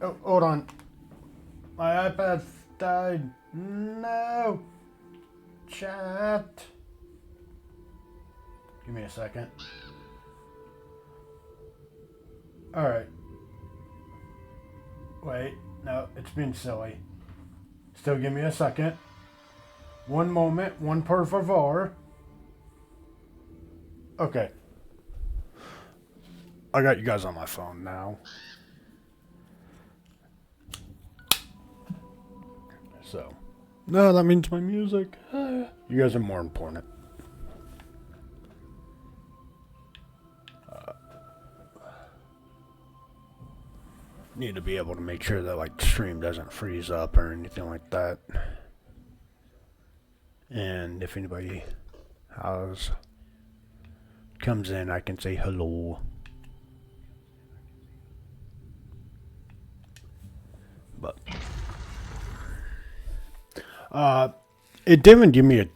Oh, hold on. My iPad died. No. Chat. Give me a second. Alright. Wait. No, it's being silly. Still give me a second. One moment. One per favor. Okay. I got you guys on my phone now. So. No, that means my music. You guys are more important. Need to be able to make sure that like the stream doesn't freeze up or anything like that. And if anybody comes in, I can say hello. But it didn't give me a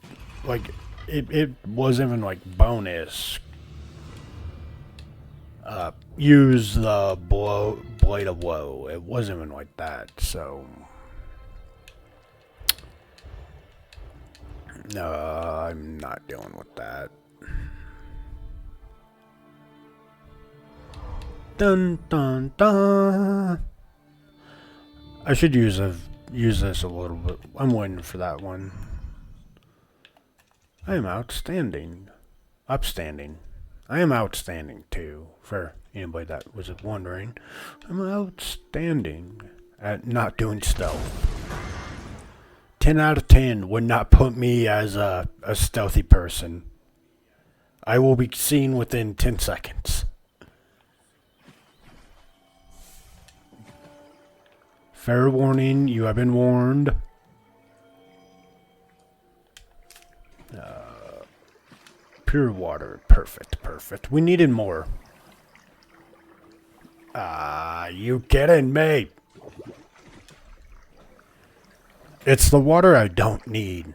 it wasn't even like bonus. Use the blade of woe. It wasn't even like that. So no, I'm not dealing with that. Dun dun dun. I should use this a little bit. I'm waiting for that one. I am outstanding. Upstanding. I am outstanding too, for anybody that was wondering. I'm outstanding at not doing stealth. 10 out of 10 would not put me as a stealthy person. I will be seen within 10 seconds. Fair warning, you have been warned. Pure water. Perfect, perfect. We needed more. You kidding me? It's the water I don't need.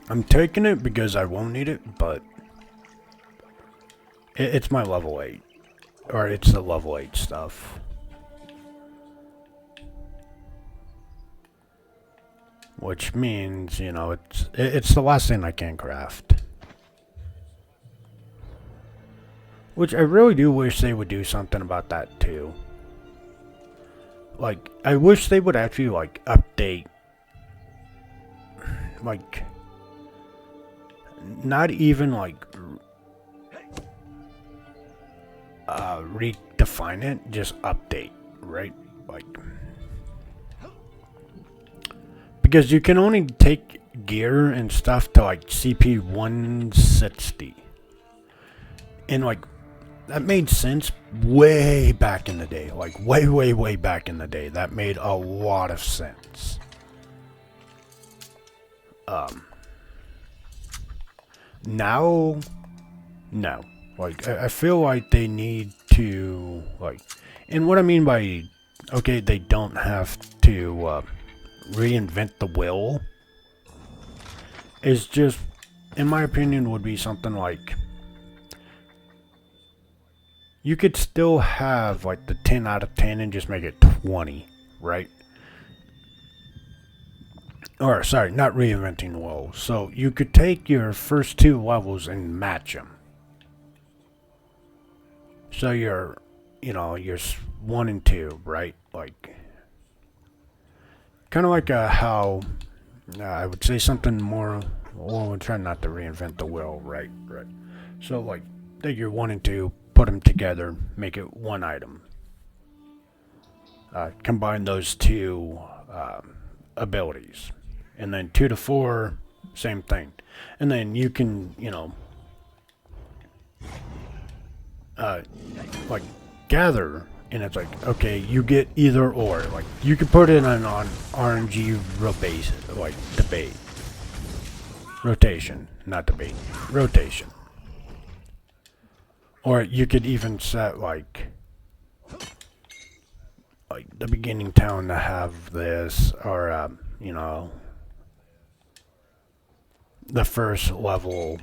I'm taking it because I won't need it, but it's my level 8. Or it's the level 8 stuff. Which means, you know, it's the last thing I can craft. Which I really do wish they would do something about that too. Like, I wish they would actually, like, update. Like, not even, like, redefine it, just update, right? Like, because you can only take gear and stuff to like CP 160. And like, that made sense way back in the day. Like, way back in the day. That made a lot of sense. Now, no. Like, I feel like they need to, like, and what I mean by, okay, they don't have to, reinvent the wheel, is just, in my opinion, would be something like, you could still have like the 10 out of 10 and just make it 20, right? Or sorry, not reinventing the wheel. So you could take your first 2 levels and match them. So you're 1 and 2, right? Like, kind of like how I would say something more. Well, we're trying not to reinvent the wheel, right? Right. So like, take your 1 and 2, put them together, make it one item. Combine those 2 abilities, and then 2 to 4, same thing, and then you can, like, gather. And it's like, okay, you get either or. Like, you could put it on RNG debate. Rotation. Not debate. Rotation. Or you could even set, like the beginning town to have this, or, the first level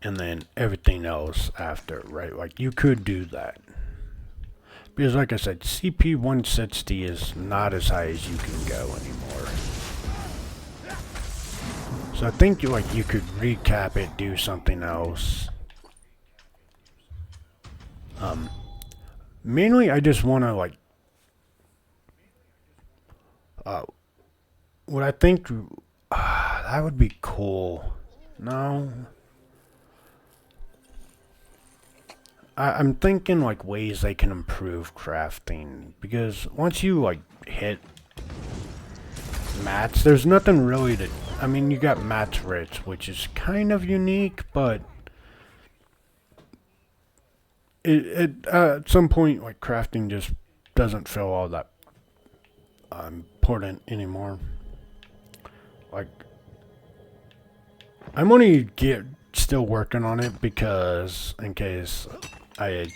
and then everything else after, right? Like, you could do that. Because, like I said, CP 160 is not as high as you can go anymore. So I think you could recap it, do something else. Mainly, I just want to what I think that would be cool. No, I'm thinking ways they can improve crafting, because once you hit mats, there's nothing really to. I mean, you got mats rich, which is kind of unique, but at some point, crafting just doesn't feel all that important anymore. I'm only still working on it because in case I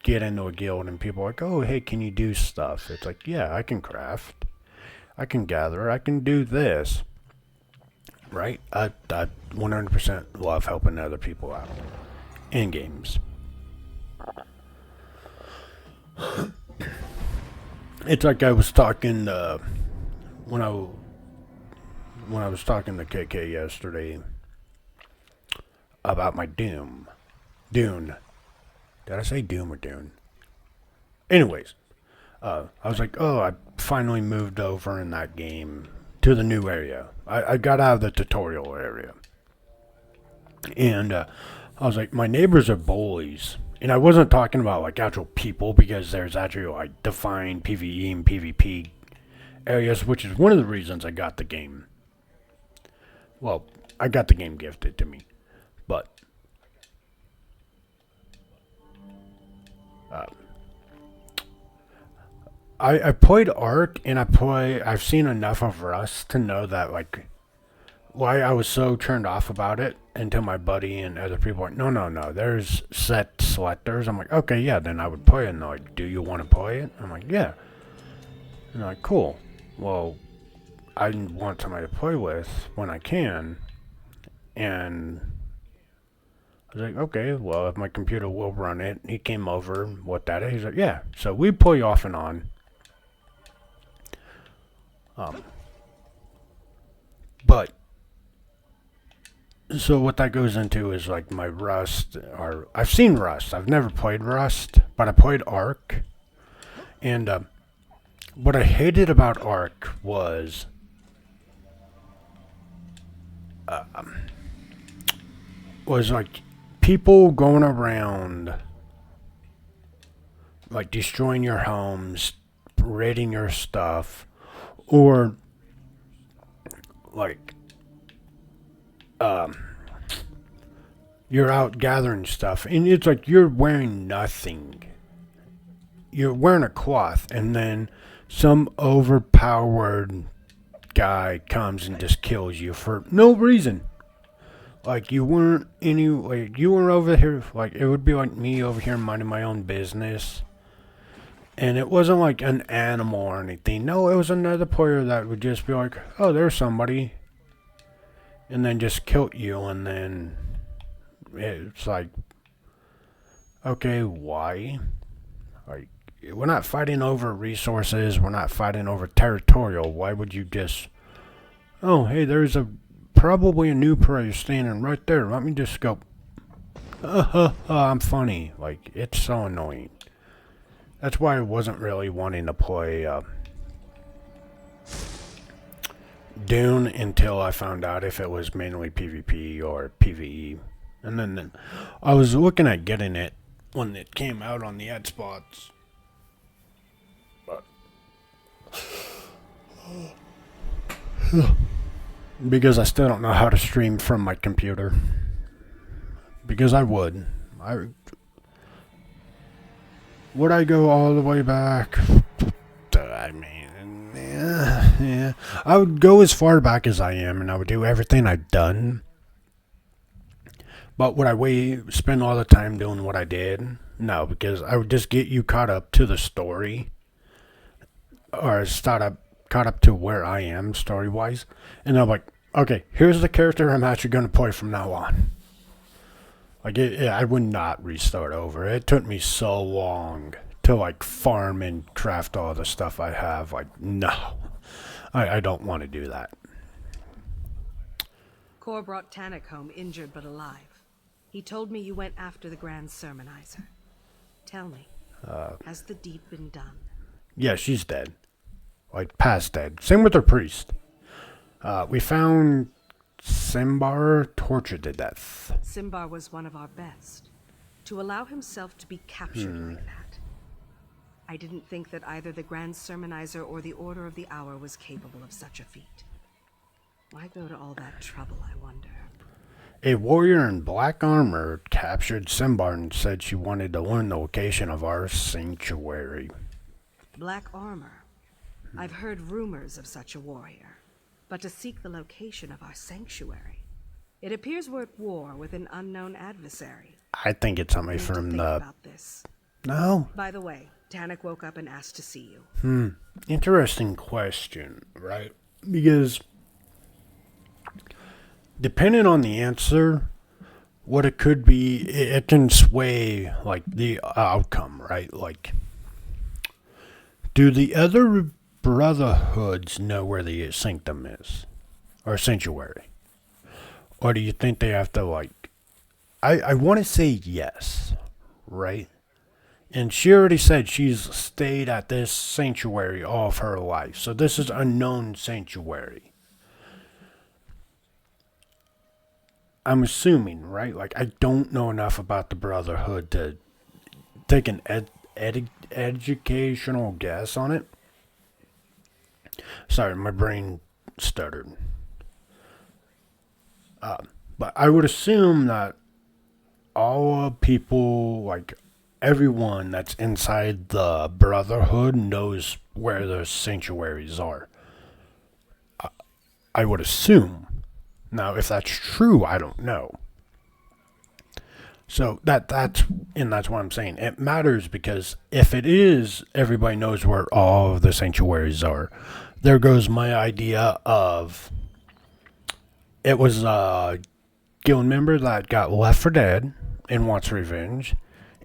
get into a guild and people are like, oh, hey, can you do stuff? It's like, yeah, I can craft, I can gather, I can do this. Right? I 100% love helping other people out in games. It's like I was talking when I was talking to KK yesterday about my Dune. Did I say Doom or Dune? Anyways, I was like, oh, I finally moved over in that game to the new area. I got out of the tutorial area. And I was like, my neighbors are bullies. And I wasn't talking about actual people, because there's actually defined PvE and PvP areas, which is one of the reasons I got the game. Well, I got the game gifted to me. But I played Ark, and I've seen enough of Rust to know that why I was so turned off about it until my buddy and other people were like, no, there's set selectors. I'm like, okay, yeah, then I would play it. And they're like, do you want to play it? I'm like, yeah. And they're like, cool. Well, I want somebody to play with when I can. And I was like, okay, well, if my computer will run it. He came over, what that is. He's like, yeah. So we play off and on. But so what that goes into is my Rust, or I've seen Rust. I've never played Rust, but I played Ark. And what I hated about Ark was people going around destroying your homes, raiding your stuff, or you're out gathering stuff, and it's you're wearing nothing. You're wearing a cloth, and then some overpowered guy comes and just kills you for no reason. You weren't you were over here, it would be me over here minding my own business. And it wasn't an animal or anything. No, it was another player that would just be like, oh, there's somebody. And then just kill you, and then it's okay, why? We're not fighting over resources, we're not fighting over territorial. Why would you just, oh, hey, there's probably a new player standing right there, let me just go, I'm funny. It's so annoying. That's why I wasn't really wanting to play Dune until I found out if it was mainly PvP or PvE. And then I was looking at getting it when it came out on the ad spots. But because I still don't know how to stream from my computer. Because I would. Would I go all the way back? I mean, yeah. I would go as far back as I am, and I would do everything I've done. But would I spend all the time doing what I did? No, because I would just get you caught up to the story, or caught up to where I am story-wise, and I'm like, okay, here's the character I'm actually going to play from now on. Like, I would not restart over. It took me so long to, like, farm and craft all the stuff I have. Like, no. I don't want to do that. Kor brought Tannic home injured but alive. He told me you went after the Grand Sermonizer. Tell me, has the deed been done? Yeah, she's dead. Like, past dead. Same with her priest. We found Simbar tortured to death. Simbar was one of our best. To allow himself to be captured like that. I didn't think that either the Grand Sermonizer or the Order of the Hour was capable of such a feat. Why go to all that trouble, I wonder? A warrior in black armor captured Simbar and said she wanted to learn the location of our sanctuary. Black armor? I've heard rumors of such a warrior. But to seek the location of our sanctuary, it appears we're at war with an unknown adversary. I think it's somebody from the... about this. No? By the way, Tannic woke up and asked to see you. Interesting question, right? Because depending on the answer, what it could be, it can sway, like, the outcome, right? Like, do the other brotherhoods know where the sanctum is? Or sanctuary? Or do you think they have to, like... I want to say yes, right? And she already said she's stayed at this sanctuary all of her life. So this is a known sanctuary. I'm assuming, right? Like, I don't know enough about the Brotherhood to take an educational guess on it. Sorry, my brain stuttered. But I would assume that all people, like everyone that's inside the Brotherhood, knows where the sanctuaries are. I would assume. Now, if that's true, I don't know. So that's what I'm saying. It matters because if it is, everybody knows where all of the sanctuaries are. There goes my idea of it was a guild member that got left for dead and wants revenge.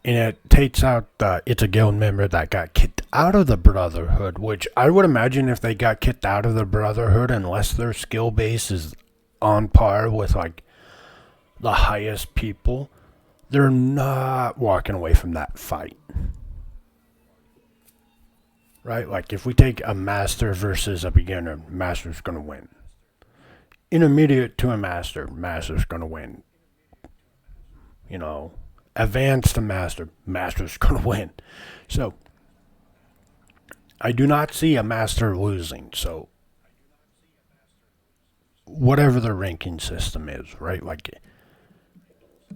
And it takes out it's a guild member that got kicked out of the Brotherhood, which I would imagine if they got kicked out of the Brotherhood, unless their skill base is on par with, like, the highest people, they're not walking away from that fight. Right? Like, if we take a master versus a beginner, master's going to win. Intermediate to a master, master's going to win. You know, advanced to master, master's going to win. So, I do not see a master losing. So, whatever the ranking system is, right? Like,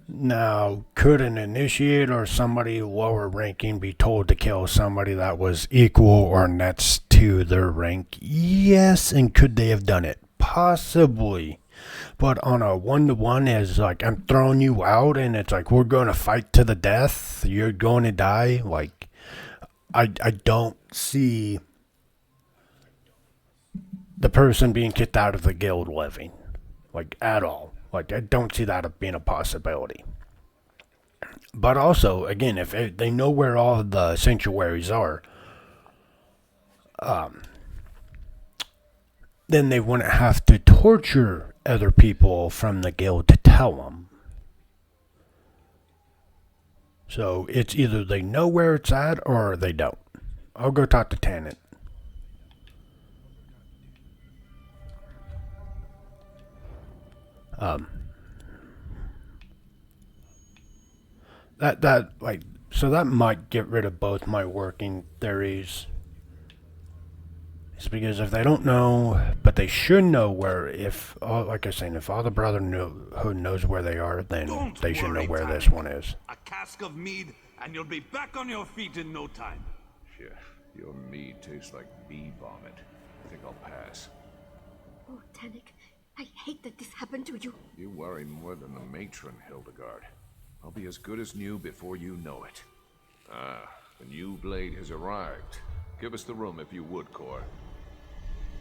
now, could an initiate or somebody lower ranking be told to kill somebody that was equal or next to their rank? Yes, and could they have done it? Possibly. But on a 1-to-1, is like, I'm throwing you out, and it's like, we're going to fight to the death, you're going to die. Like, I don't see the person being kicked out of the guild living. Like, at all. Like, I don't see that being a possibility. But also, again, if they know where all of the sanctuaries are, then they wouldn't have to torture other people from the guild to tell them. So it's either they know where it's at or they don't. I'll go talk to Tanit. So that might get rid of both my working theories. It's because if they don't know, but they should know where, like I was saying, if all the Brotherhood knows where they are, then they should know where this one is. A cask of mead, and you'll be back on your feet in no time. Shit, your mead tastes like bee vomit. I think I'll pass. Oh, Tannic, I hate that this happened to you. You worry more than the matron, Hildegard. I'll be as good as new before you know it. Ah, the new blade has arrived. Give us the room if you would, Cor.